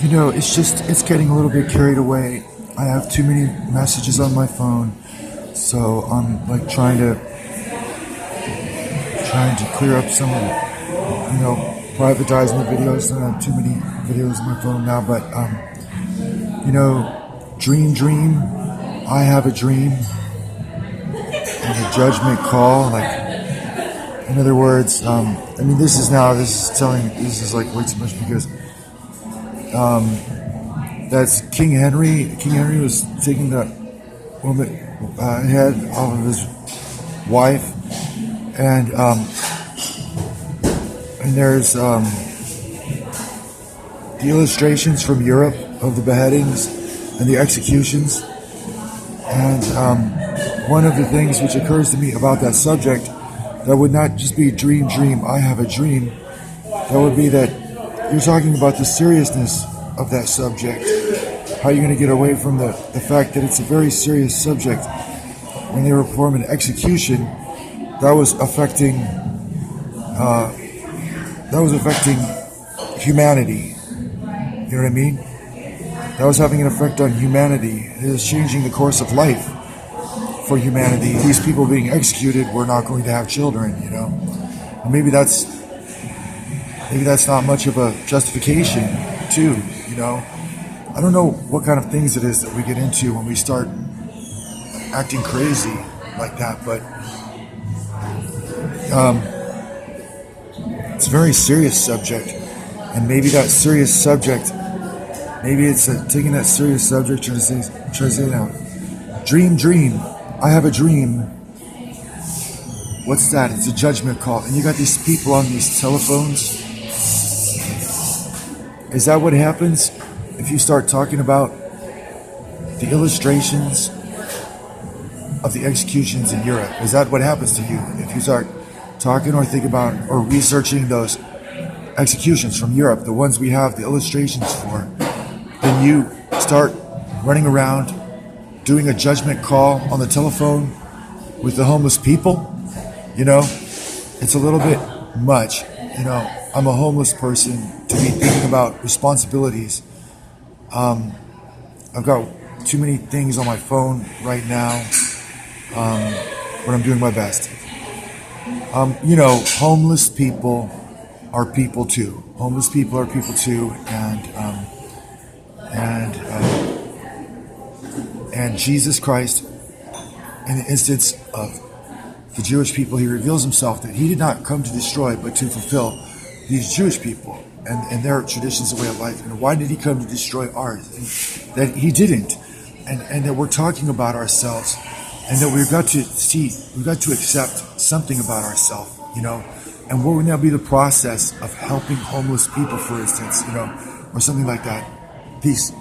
It's getting a little bit carried away. I have too many messages on my phone, so I'm like trying to clear up some of privatizing the videos. I don't have too many videos on my phone now, but dream. I have a dream, and a judgment call. Like, in other words, this is like way too much because that's King Henry. King Henry was taking the woman head off of his wife, and there's the illustrations from Europe of the beheadings and the executions. And one of the things which occurs to me about that subject, that would not just be dream, I have a dream. That would be that you're talking about the seriousness of that subject. How you're going to get away from the fact that it's a very serious subject. When they were performing execution, that was affecting humanity. You know what I mean? That was having an effect on humanity. It was changing the course of life for humanity. These people being executed were not going to have children, And maybe that's not much of a justification, too, I don't know what kind of things it is that we get into when we start acting crazy like that, but it's a very serious subject, and maybe that serious subject, maybe it's taking that serious subject, trying to say now, dream, I have a dream. What's that? It's a judgment call, and you got these people on these telephones. Is that what happens if you start talking about the illustrations of the executions in Europe? Is that what happens to you if you start talking or think about or researching those executions from Europe, the ones we have the illustrations for? Then you start running around doing a judgment call on the telephone with the homeless people. It's a little bit much. I'm a homeless person to be thinking about responsibilities. I've got too many things on my phone right now, but I'm doing my best. Homeless people are people too. Homeless people are people too, and Jesus Christ, in the instance of the Jewish people, he reveals himself that he did not come to destroy, but to fulfill these Jewish people and their traditions and way of life. And why did he come to destroy ours? And that he didn't. And that we're talking about ourselves, and that we've got to accept something about ourselves, and what would now be the process of helping homeless people, for instance, or something like that. Peace.